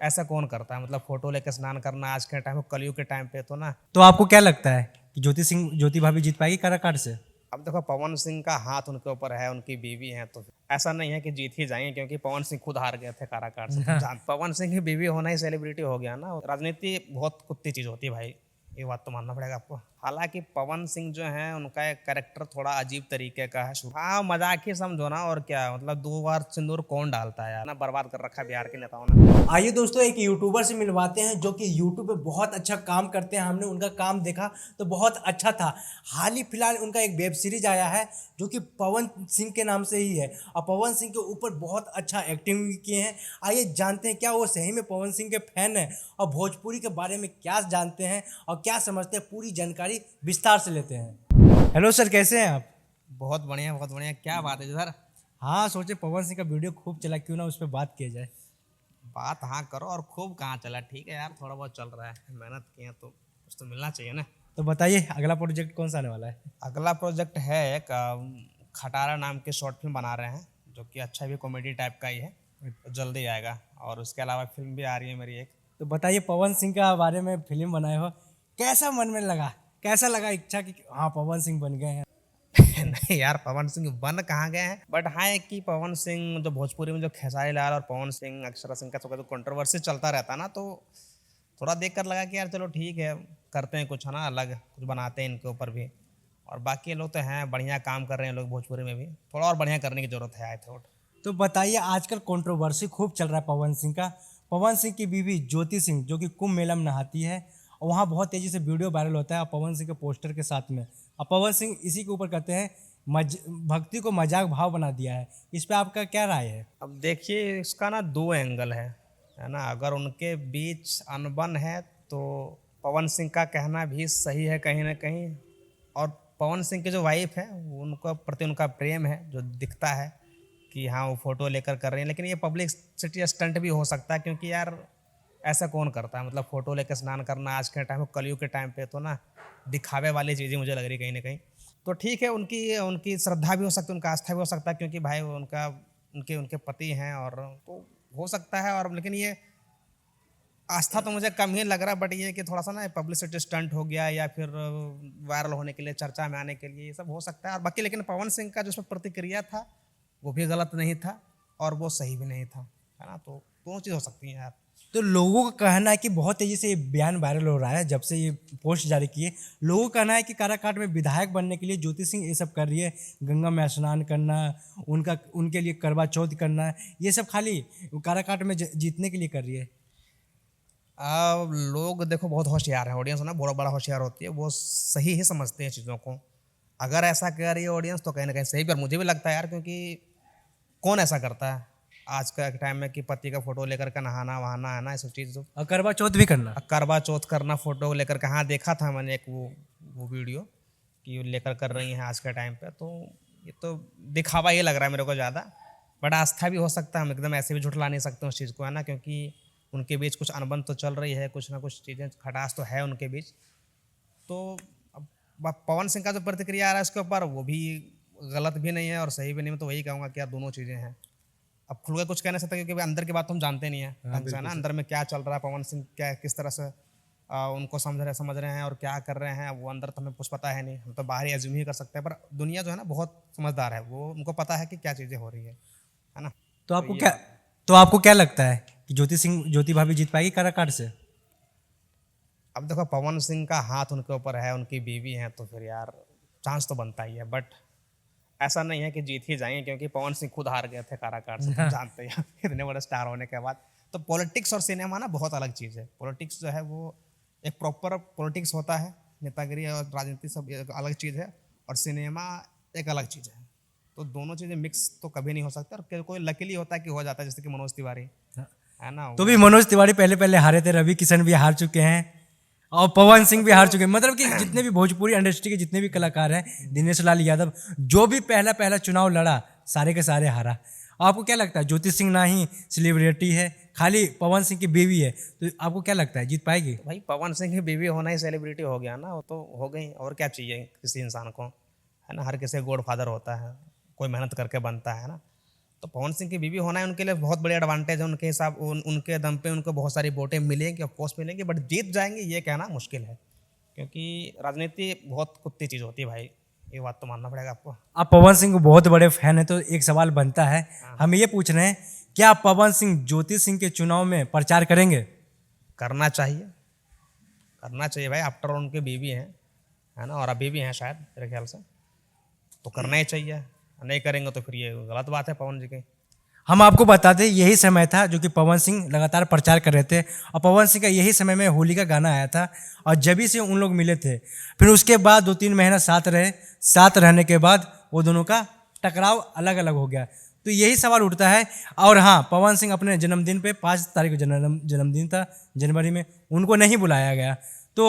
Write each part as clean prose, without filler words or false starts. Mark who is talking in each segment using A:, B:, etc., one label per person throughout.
A: ऐसा कौन करता है? मतलब फोटो लेके स्नान करना आज के टाइम, कलयुग के टाइम पे तो ना।
B: तो आपको क्या लगता है कि ज्योति भाभी जीत पाएगी काराकाट से?
A: अब देखो, पवन सिंह का हाथ उनके ऊपर है, उनकी बीवी है, तो ऐसा नहीं है कि जीत ही जाएंगे, क्योंकि पवन सिंह खुद हार गए थे काराकाट से। तुम जान, पवन सिंह की बीवी होना ही सेलिब्रिटी हो गया ना। राजनीति बहुत कुत्ती चीज होती है भाई, ये बात तो मानना पड़ेगा आपको। हालांकि पवन सिंह जो है, उनका एक कैरेक्टर थोड़ा अजीब तरीके का है। हाँ, मजाक ही समझो ना, और क्या मतलब, 2 बार सिंदूर कौन डालता है यार ना, बर्बाद कर रखा है बिहार के नेताओं ने।
B: आइए दोस्तों, एक यूट्यूबर से मिलवाते हैं जो कि यूट्यूब पे बहुत अच्छा काम करते हैं। हमने उनका काम देखा तो बहुत अच्छा था। हाल ही फिलहाल उनका एक वेब सीरीज आया है जो कि पवन सिंह के नाम से ही है, और पवन सिंह के ऊपर बहुत अच्छा एक्टिंग भी किए हैं। आइए जानते हैं क्या वो सही में पवन सिंह के फैन हैं और भोजपुरी के बारे में क्या जानते हैं और क्या समझते हैं, पूरी जानकारी विस्तार से लेते हैं। हेलो सर, कैसे हैं आप?
A: बहुत बढ़िया, बहुत बढ़िया। क्या बात है सर?
B: हाँ, सोचे पवन सिंह का वीडियो खूब चला, क्यों ना उस पर बात किया जाए।
A: बात हाँ करो, और खूब कहाँ चला, ठीक है यार, थोड़ा बहुत चल रहा है, मेहनत किए तो कुछ तो मिलना चाहिए ना।
B: तो बताइए अगला प्रोजेक्ट कौन सा आने वाला है?
A: अगला प्रोजेक्ट है एक खटारा नाम की शॉर्ट फिल्म बना रहे हैं, जो कि अच्छा भी कॉमेडी टाइप का ही है, तो जल्दी आएगा। और उसके अलावा फिल्म भी आ रही है मेरी एक।
B: तो बताइए, पवन सिंह का बारे में फिल्म बनाए हो, कैसा मन में लगा, कैसा लगा इच्छा कि हाँ पवन सिंह बन गए हैं?
A: नहीं यार, पवन सिंह बन कहाँ गए हैं, बट हाँ है कि पवन सिंह जो भोजपुरी में जो खेसारी लाल और पवन सिंह, अक्षरा सिंह का जो कंट्रोवर्सी चलता रहता ना, तो थोड़ा देख कर लगा कि यार चलो ठीक है, करते हैं कुछ, है ना, अलग कुछ बनाते हैं इनके ऊपर भी। और बाकी लोग तो हैं, बढ़िया काम कर रहे हैं लोग भोजपुरी में भी, थोड़ा और बढ़िया करने की जरूरत है आई थॉट।
B: तो बताइए, आजकल कंट्रोवर्सी खूब चल रहा है पवन सिंह का। पवन सिंह की बीवी ज्योति सिंह जो कि कुंभ मेला में नहाती है, और वहाँ बहुत तेज़ी से वीडियो वायरल होता है और पवन सिंह के पोस्टर के साथ में, और पवन सिंह इसी के ऊपर कहते हैं भक्ति को मजाक भाव बना दिया है। इस पर आपका क्या राय है?
A: अब देखिए, इसका ना 2 एंगल है ना। अगर उनके बीच अनबन है तो पवन सिंह का कहना भी सही है कहीं ना कहीं। और पवन सिंह की जो वाइफ है, उनका प्रति उनका प्रेम है जो दिखता है कि हाँ वो फोटो लेकर कर रही हैं। लेकिन ये पब्लिसिटी स्टंट भी हो सकता है, क्योंकि यार ऐसा कौन करता है? मतलब फोटो लेकर स्नान करना आज के टाइम, कलयुग के टाइम पे तो ना दिखावे वाली चीज़ें मुझे लग रही कहीं ना कहीं। तो ठीक है, उनकी उनकी श्रद्धा भी हो सकती है, उनका आस्था भी हो सकता है, क्योंकि भाई वो उनका उनके उनके पति हैं, और तो हो सकता है। और लेकिन ये आस्था तो मुझे कम ही लग रहा है, बट ये कि थोड़ा सा ना पब्लिसिटी स्टंट हो गया, या फिर वायरल होने के लिए, चर्चा में आने के लिए, ये सब हो सकता है। और बाकी लेकिन पवन सिंह का जो उसमें प्रतिक्रिया था, वो भी गलत नहीं था और वो सही भी नहीं था, है ना। तो दोनों चीज़ हो सकती हैं यार।
B: तो लोगों का कहना है कि बहुत तेजी से ये बयान वायरल हो रहा है जब से ये पोस्ट जारी किए। लोगों का कहना है कि काराकाट में विधायक बनने के लिए ज्योति सिंह ये सब कर रही है, गंगा में स्नान करना, उनके लिए करवा चौथ करना, ये सब खाली काराकाट में जीतने के लिए कर रही है।
A: लोग देखो बहुत होशियार है, ऑडियंस ना बहुत बड़ा होशियार होती है, वो सही ही समझते हैं चीज़ों को। अगर ऐसा कह रही है ऑडियंस तो कहीं ना कहीं सही, पर मुझे भी लगता है यार, क्योंकि कौन ऐसा करता है आज का टाइम में कि पति का फोटो लेकर के नहाना वहाना, है ना, ये सब चीज़।
B: और करवा चौथ भी करना।
A: करवा चौथ करना फोटो लेकर के, हाँ देखा था मैंने एक वो वीडियो कि वो लेकर कर रही हैं आज के टाइम पे। तो ये तो दिखावा ही लग रहा है मेरे को ज़्यादा, बट आस्था भी हो सकता है। हम एकदम ऐसे भी झुठला नहीं सकते उस चीज़ को, है ना, क्योंकि उनके बीच कुछ अनबन तो चल रही है, कुछ ना कुछ चीज़ें खटास तो है उनके बीच। तो अब पवन सिंह का जो प्रतिक्रिया आ रहा है इसके ऊपर, वो भी गलत भी नहीं है और सही भी नहीं। मैं तो वही कहूँगा कि यार दोनों चीज़ें हैं। अब खुल के कुछ कह नहीं सकते, क्योंकि भाई अंदर की बात तो हम जानते नहीं है ढंग से, है ना, अंदर में क्या चल रहा है, पवन सिंह क्या किस तरह से उनको समझ रहे हैं और क्या कर रहे हैं, वो अंदर तो हमें कुछ पता है नहीं। हम तो बाहर ही एज्यूम ही कर सकते हैं, पर दुनिया जो है ना बहुत समझदार है, वो उनको पता है कि क्या चीज़ें हो रही है ना।
B: तो
A: तो
B: आपको
A: ये
B: क्या
A: बात है।
B: तो आपको क्या लगता है कि ज्योति भाभी जीत पाएगी काराकाट से?
A: अब देखो, पवन सिंह का हाथ उनके ऊपर है, उनकी बीवी है, तो फिर यार चांस तो बनता ही है। बट ऐसा नहीं है कि जीत ही जाएंगे, क्योंकि पवन सिंह खुद हार गए थे काराकाट से, तुम जानते हैं इतने बड़े स्टार होने के बाद। तो पॉलिटिक्स और सिनेमा ना बहुत अलग चीज़ है। पॉलिटिक्स जो है वो एक प्रॉपर पॉलिटिक्स होता है, नेतागिरी और राजनीति सब एक अलग चीज़ है, और सिनेमा एक अलग चीज़ है। तो दोनों चीज़ें मिक्स तो कभी नहीं हो सकता। और कोई लकीली होता है कि हो जाता है, जैसे कि मनोज तिवारी, है ना,
B: तो भी
A: वो।
B: मनोज तिवारी पहले पहले हारे थे, रवि किशन भी हार चुके हैं और पवन सिंह भी
A: तो
B: हार चुके हैं। मतलब कि जितने भी भोजपुरी इंडस्ट्री के जितने भी कलाकार हैं, दिनेश लाल यादव, जो भी पहला पहला चुनाव लड़ा, सारे के सारे हारा। आपको क्या लगता है, ज्योति सिंह ना ही सेलिब्रिटी है, खाली पवन सिंह की बीवी है, तो आपको क्या लगता है जीत पाएगी?
A: भाई पवन सिंह की बीवी होना ही सेलिब्रिटी हो गया ना, वो तो हो गई, और क्या चाहिए किसी इंसान को, है ना। हर किसी गॉड फादर होता है, कोई मेहनत करके बनता है ना। तो पवन सिंह की बीवी होना है उनके लिए बहुत बड़ी एडवांटेज है, उनके हिसाब उनके दम पे उनको बहुत सारी वोटें मिलेंगी, ऑफ कोर्स मिलेंगी, बट जीत जाएंगे ये कहना मुश्किल है, क्योंकि राजनीति बहुत कुत्ती चीज़ होती है भाई, ये बात तो मानना पड़ेगा आपको।
B: आप पवन सिंह को बहुत बड़े फैन है, तो एक सवाल बनता है, हम ये पूछ रहे हैं, क्या पवन सिंह ज्योति सिंह के चुनाव में प्रचार करेंगे?
A: करना चाहिए, करना चाहिए भाई, आफ्टर ऑल उनके बीवी हैं, है ना, और अभी भी हैं शायद मेरे ख्याल से, तो करना ही चाहिए। नहीं करेंगे तो फिर ये गलत बात है पवन जी की।
B: हम आपको बता दें, यही समय था जो कि पवन सिंह लगातार प्रचार कर रहे थे, और पवन सिंह का यही समय में होली का गाना आया था, और जब ही से उन लोग मिले थे, फिर उसके बाद 2-3 महीना साथ रहे, साथ रहने के बाद वो दोनों का टकराव अलग अलग हो गया। तो यही सवाल उठता है। और हाँ, पवन सिंह अपने जन्मदिन पे 5 तारीख को जन्मदिन था जनवरी में, उनको नहीं बुलाया गया। तो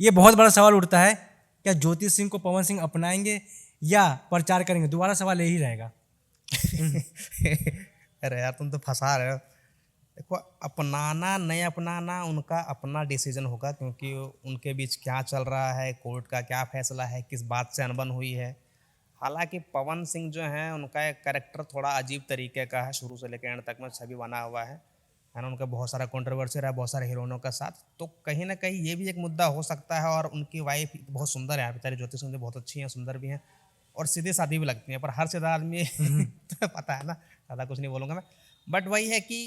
B: ये बहुत बड़ा सवाल उठता है, क्या ज्योति सिंह को पवन सिंह अपनाएंगे या प्रचार करेंगे? दोबारा सवाल यही रहेगा।
A: अरे यार तुम तो फंसा रहे हो। देखो, अपनाना नहीं अपनाना उनका अपना डिसीजन होगा, क्योंकि उनके बीच क्या चल रहा है, कोर्ट का क्या फैसला है, किस बात से अनबन हुई है। हालांकि पवन सिंह जो हैं उनका एक कैरेक्टर थोड़ा अजीब तरीके का है, शुरू से लेकर एंड तक में छवि बना हुआ है ना, उनका बहुत सारा कंट्रोवर्सी रहा है बहुत सारे हीरोइनों के साथ, तो कहीं ना कहीं ये भी एक मुद्दा हो सकता है। और उनकी वाइफ बहुत सुंदर है बेचारी, ज्योति सिंह बहुत अच्छी हैं, सुंदर भी हैं और सीधी सादी भी लगती हैं, पर हर सीधा आदमी तो पता है ना, ज़्यादा कुछ नहीं बोलूँगा मैं। बट वही है कि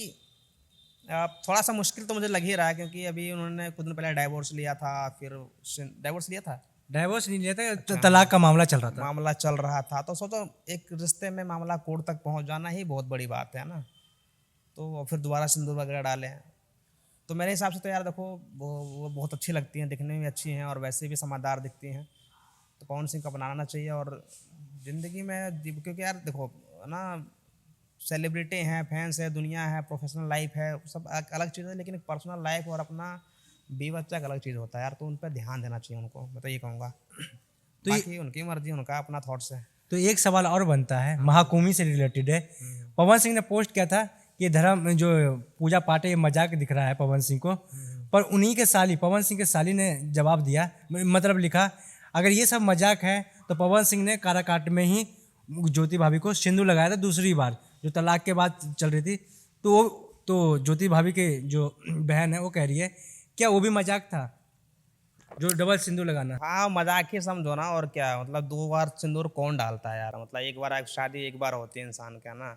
A: थोड़ा सा मुश्किल तो मुझे लग ही रहा है, क्योंकि अभी उन्होंने कुछ दिन पहले डाइवोर्स लिया था, फिर डाइवोर्स लिया था,
B: डाइवोर्स नहीं लिया था, तो तलाक का मामला चल रहा था।
A: मामला चल रहा था, तो सोचो एक रिश्ते में मामला कोर्ट तक पहुंच जाना ही बहुत बड़ी बात है ना, तो फिर दोबारा सिंदूर वगैरह डाले हैं। तो मेरे हिसाब से तो यार देखो, वो बहुत अच्छी लगती हैं, दिखने में अच्छी हैं और वैसे भी समझदार दिखती हैं, तो पवन सिंह को अपनाना चाहिए। और ज़िंदगी में क्योंकि यार देखो ना, सेलिब्रिटी हैं, फैंस है, दुनिया है, प्रोफेशनल लाइफ है, सब अलग चीज़ है, लेकिन पर्सनल लाइफ और अपना बीवी बच्चा एक अलग चीज़ होता है यार, तो उन पर ध्यान देना चाहिए उनको, मैं तो ये कहूँगा। तो बाकी उनकी मर्जी, उनका अपना थॉट्स है।
B: तो एक सवाल और बनता है, महाकुंभ से रिलेटेड है। पवन सिंह ने पोस्ट किया था कि धर्म जो पूजा पाठ है ये मजाक दिख रहा है पवन सिंह को, पर उन्हीं के साली, पवन सिंह के साली ने जवाब दिया, मतलब लिखा, अगर ये सब मजाक है तो पवन सिंह ने काराकाट में ही ज्योति भाभी को सिंदूर लगाया था दूसरी बार, जो तलाक के बाद चल रही थी। तो ज्योति भाभी के जो बहन है वो कह रही है, क्या वो भी मजाक था, जो डबल सिंदूर लगाना?
A: हाँ, मजाक ही समझो ना, और क्या, मतलब 2 बार सिंदूर कौन डालता है यार, मतलब एक बार शादी एक बार होती है इंसान का ना,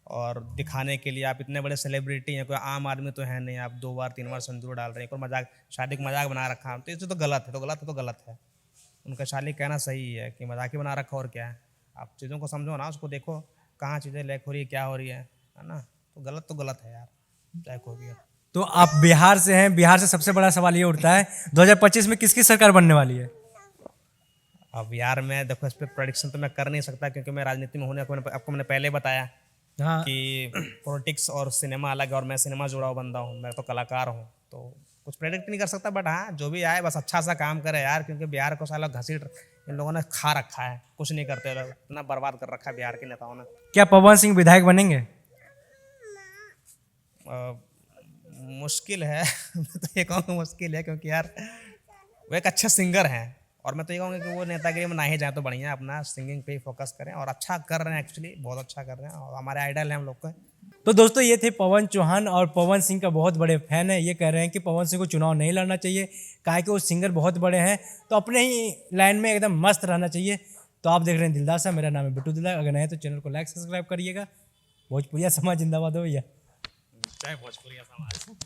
A: और दिखाने के लिए आप इतने बड़े सेलिब्रिटी हैं, कोई आम आदमी तो है नहीं, आप 2 बार 3 बार सिंदूर डाल रहे हैं, कोई मजाक, शादी का मजाक बना रखा है, तो ये तो गलत है, तो गलत है, तो गलत है। उनका शाली कहना सही है कि मजाक ही बना रखा, और क्या है, आप चीज़ों को समझो ना, उसको देखो कहाँ चीज़ें लैक हो रही है, क्या हो रही है ना, तो गलत है यार, लैक हो रही है।
B: तो आप बिहार से हैं, बिहार से सबसे बड़ा सवाल ये उठता है, 2025 में किसकी सरकार बनने वाली है?
A: अब यार मैं देखो, इस पर प्रेडिक्शन तो मैं कर नहीं सकता, क्योंकि मैं राजनीति में होने को आपको मैंने पहले बताया
B: हाँ,
A: कि पॉलिटिक्स और सिनेमा अलग है, और मैं सिनेमा जुड़ा हुआ बंदा हूँ, मैं तो कलाकार हूँ, तो कुछ प्रेडिक्ट नहीं कर सकता। बट हाँ, जो भी आए बस अच्छा सा काम करे यार, क्योंकि बिहार को साला घसीट इन लोगों ने खा रखा है, कुछ नहीं करते लोग, इतना बर्बाद कर रखा है बिहार के नेताओं ने।
B: क्या पवन सिंह विधायक बनेंगे?
A: मुश्किल है मैं तो ये कहूँगा मुश्किल है, क्योंकि यार वो एक अच्छा सिंगर हैं, और मैं तो ये कहूँगा कि वो नेतागिरी में ना ही जाए तो बढ़िया, अपना सिंगिंग पे ही फोकस करें, और अच्छा कर रहे हैं, एक्चुअली बहुत अच्छा कर रहे हैं, और हमारे आइडल हैं हम लोग को।
B: तो दोस्तों, ये थे पवन चौहान, और पवन सिंह का बहुत बड़े फैन है। ये कह रहे हैं कि पवन सिंह को चुनाव नहीं लड़ना चाहिए, काहे कि वो सिंगर बहुत बड़े हैं, तो अपने ही लाइन में एकदम मस्त रहना चाहिए। तो आप देख रहे हैं दिलदार साहब, मेरा नाम है बिट्टू दिलदार। अगर नए तो चैनल को लाइक सब्सक्राइब करिएगा। भोजपुरिया समाज जिंदाबाद हो भैया।
A: जय भोजपुरिया समाज।